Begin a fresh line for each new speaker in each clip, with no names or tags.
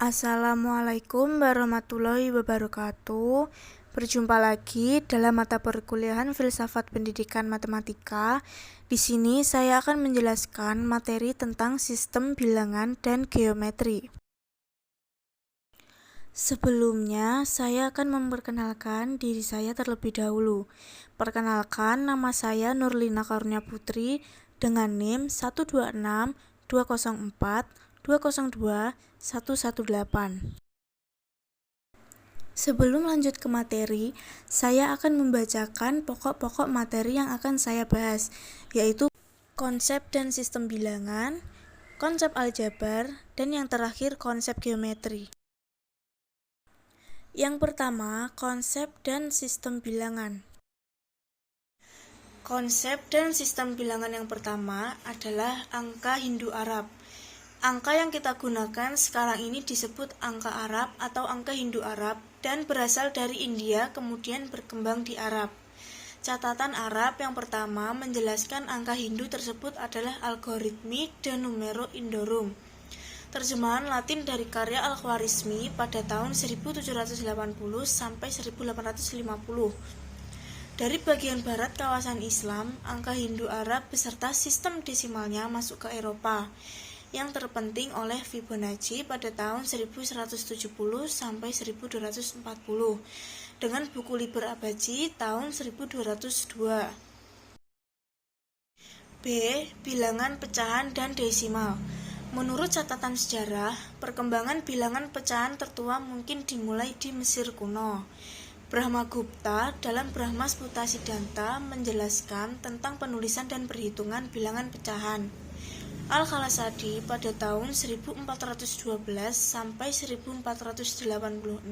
Assalamualaikum warahmatullahi wabarakatuh. Berjumpa lagi dalam mata perkuliahan Filsafat Pendidikan Matematika. Di sini saya akan menjelaskan materi tentang sistem bilangan dan geometri. Sebelumnya, saya akan memperkenalkan diri saya terlebih dahulu. Perkenalkan, nama saya Nurlina Karunia Putri dengan NIM 126 204 202 118. Sebelum lanjut ke materi, saya akan membacakan pokok-pokok materi yang akan saya bahas, yaitu konsep dan sistem bilangan, konsep aljabar, dan yang terakhir konsep geometri. Yang pertama, konsep dan sistem bilangan. Konsep dan sistem bilangan yang pertama adalah angka Hindu-Arab. Angka yang kita gunakan sekarang ini disebut angka Arab atau angka Hindu-Arab dan berasal dari India kemudian berkembang di Arab. Catatan Arab yang pertama menjelaskan angka Hindu tersebut adalah Algorithmi de Numero Indorum. Terjemahan Latin dari karya Al-Khwarizmi pada tahun 1780 sampai 1850. Dari bagian barat kawasan Islam, angka Hindu-Arab beserta sistem desimalnya masuk ke Eropa. Yang terpenting oleh Fibonacci pada tahun 1170 sampai 1240 dengan buku Liber Abaci tahun 1202. B. Bilangan pecahan dan desimal. Menurut catatan sejarah, perkembangan bilangan pecahan tertua mungkin dimulai di Mesir kuno. Brahmagupta dalam Brahmasputa Siddhanta menjelaskan tentang penulisan dan perhitungan bilangan pecahan. Al-Khalasadi pada tahun 1412 sampai 1486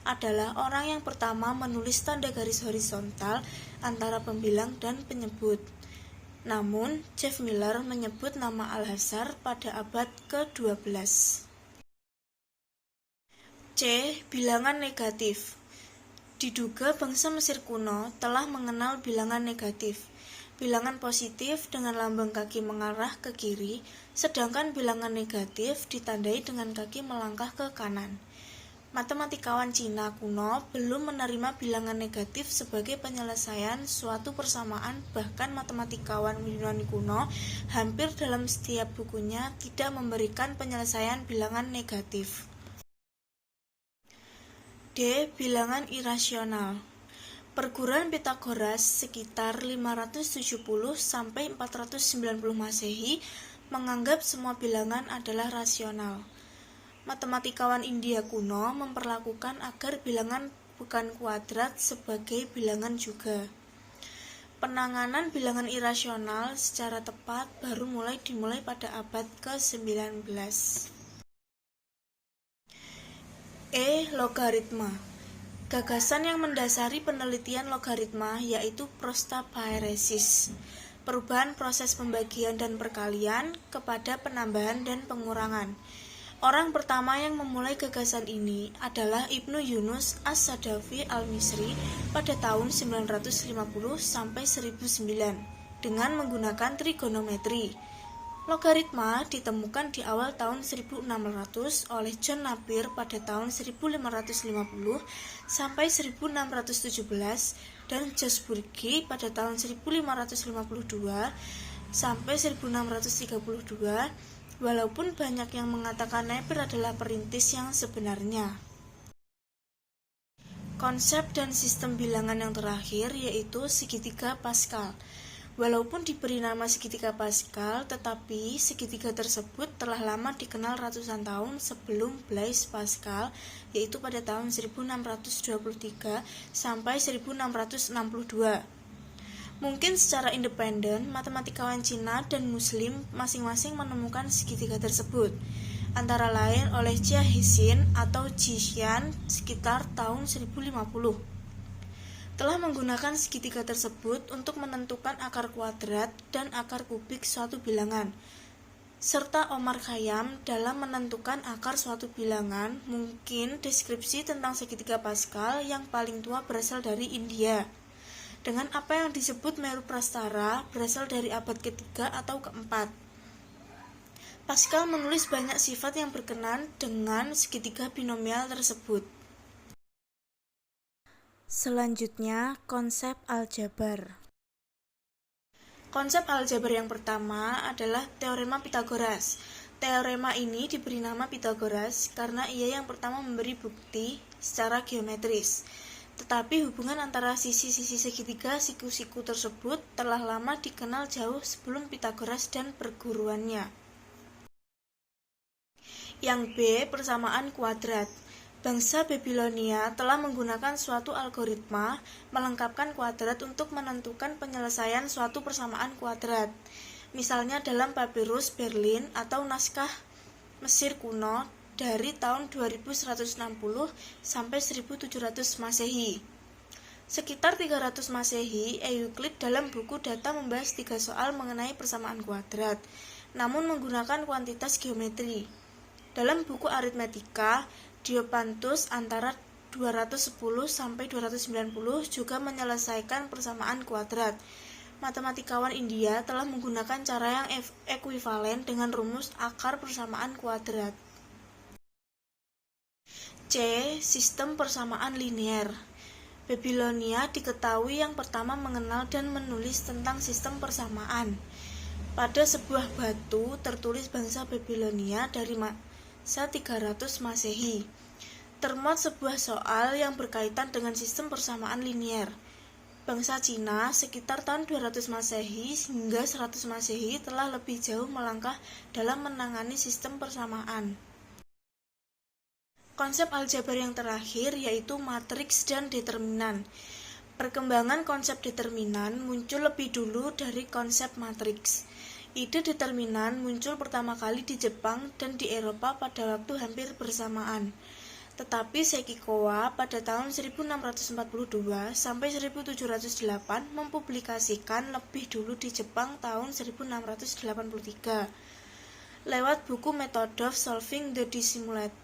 adalah orang yang pertama menulis tanda garis horizontal antara pembilang dan penyebut. Namun, Jeff Miller menyebut nama Al-Hazar pada abad ke-12. C. Bilangan negatif. Diduga bangsa Mesir kuno telah mengenal bilangan negatif. Bilangan positif dengan lambang kaki mengarah ke kiri, sedangkan bilangan negatif ditandai dengan kaki melangkah ke kanan. Matematikawan Cina kuno belum menerima bilangan negatif sebagai penyelesaian suatu persamaan, bahkan matematikawan Yunani kuno hampir dalam setiap bukunya tidak memberikan penyelesaian bilangan negatif. D. Bilangan irasional. Perguruan Pitagoras sekitar 570 sampai 490 Masehi menganggap semua bilangan adalah rasional. Matematikawan India kuno memperlakukan agar bilangan bukan kuadrat sebagai bilangan juga. Penanganan bilangan irasional secara tepat baru dimulai pada abad ke-19. E. Logaritma. Gagasan yang mendasari penelitian logaritma yaitu prostapaeresis, perubahan proses pembagian dan perkalian kepada penambahan dan pengurangan. Orang pertama yang memulai gagasan ini adalah Ibnu Yunus As-Sadafi Al-Misri pada tahun 950 sampai 1009 dengan menggunakan trigonometri. Logaritma ditemukan di awal tahun 1600 oleh John Napier pada tahun 1550 sampai 1617 dan Jos Burgi pada tahun 1552 sampai 1632. Walaupun banyak yang mengatakan Napier adalah perintis yang sebenarnya. Konsep dan sistem bilangan yang terakhir yaitu segitiga Pascal. Walaupun diberi nama segitiga Pascal, tetapi segitiga tersebut telah lama dikenal ratusan tahun sebelum Blaise Pascal, yaitu pada tahun 1623 sampai 1662. Mungkin secara independen, matematikawan Cina dan Muslim masing-masing menemukan segitiga tersebut, antara lain oleh Jia Hsien atau Jixian sekitar tahun 1050. Telah menggunakan segitiga tersebut untuk menentukan akar kuadrat dan akar kubik suatu bilangan, serta Omar Khayyam dalam menentukan akar suatu bilangan. Mungkin deskripsi tentang segitiga Pascal yang paling tua berasal dari India, dengan apa yang disebut Meru Prastara berasal dari abad ketiga atau keempat. Pascal menulis banyak sifat yang berkenan dengan segitiga binomial tersebut. Selanjutnya, konsep aljabar. Konsep aljabar yang pertama adalah teorema Pythagoras. Teorema ini diberi nama Pythagoras karena ia yang pertama memberi bukti secara geometris. Tetapi hubungan antara sisi-sisi segitiga siku-siku tersebut telah lama dikenal jauh sebelum Pythagoras dan perguruannya. Yang B, persamaan kuadrat. Bangsa Babilonia telah menggunakan suatu algoritma melengkapkan kuadrat untuk menentukan penyelesaian suatu persamaan kuadrat. Misalnya dalam papirus Berlin atau naskah Mesir kuno dari tahun 2160 sampai 1700 Masehi. Sekitar 300 Masehi, Euclid dalam buku Data membahas 3 soal mengenai persamaan kuadrat, namun menggunakan kuantitas geometri. Dalam buku Aritmetika, Diopantus antara 210 sampai 290 juga menyelesaikan persamaan kuadrat. Matematikawan India telah menggunakan cara yang ekuivalen dengan rumus akar persamaan kuadrat. C. Sistem persamaan linear. Babilonia diketahui yang pertama mengenal dan menulis tentang sistem persamaan. Pada sebuah batu tertulis bangsa Babilonia dari masa 300 Masehi. Termuat sebuah soal yang berkaitan dengan sistem persamaan linear. Bangsa Cina sekitar tahun 200 Masehi hingga 100 Masehi telah lebih jauh melangkah dalam menangani sistem persamaan. Konsep aljabar yang terakhir yaitu matriks dan determinan. Perkembangan konsep determinan muncul lebih dulu dari konsep matriks. Ide determinan muncul pertama kali di Jepang dan di Eropa pada waktu hampir bersamaan. Tetapi Sekikowa pada tahun 1642 sampai 1708 mempublikasikan lebih dulu di Jepang tahun 1683 lewat buku Method of Solving the Dissimulate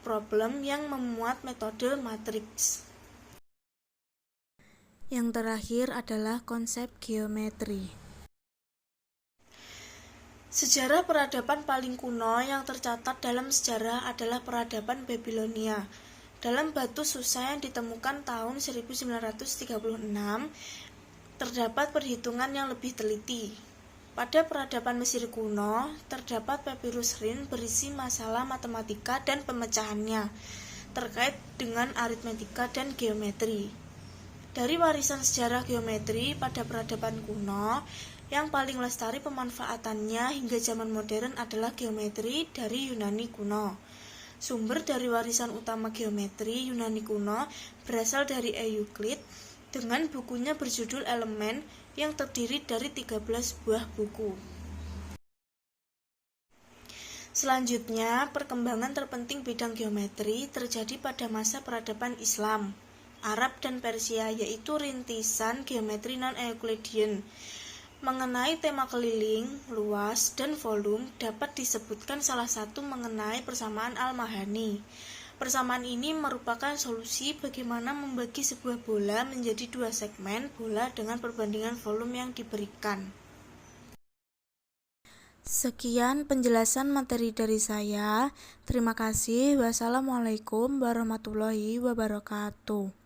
Problem yang memuat metode matriks. Yang terakhir adalah konsep geometri. Sejarah peradaban paling kuno yang tercatat dalam sejarah adalah peradaban Babilonia. Dalam batu Susa yang ditemukan tahun 1936, terdapat perhitungan yang lebih teliti. Pada peradaban Mesir kuno, terdapat papirus Rin berisi masalah matematika dan pemecahannya, terkait dengan aritmetika dan geometri. Dari warisan sejarah geometri pada peradaban kuno, yang paling lestari pemanfaatannya hingga zaman modern adalah geometri dari Yunani kuno. Sumber dari warisan utama geometri Yunani kuno berasal dari Euclid dengan bukunya berjudul Elemen yang terdiri dari 13 buah buku. Selanjutnya, perkembangan terpenting bidang geometri terjadi pada masa peradaban Islam, Arab dan Persia, yaitu rintisan geometri non-Euclidean. Mengenai tema keliling, luas, dan volume dapat disebutkan salah satu mengenai persamaan Al-Mahani. Persamaan ini merupakan solusi bagaimana membagi sebuah bola menjadi 2 segmen bola dengan perbandingan volume yang diberikan. Sekian penjelasan materi dari saya. Terima kasih. Wassalamualaikum warahmatullahi wabarakatuh.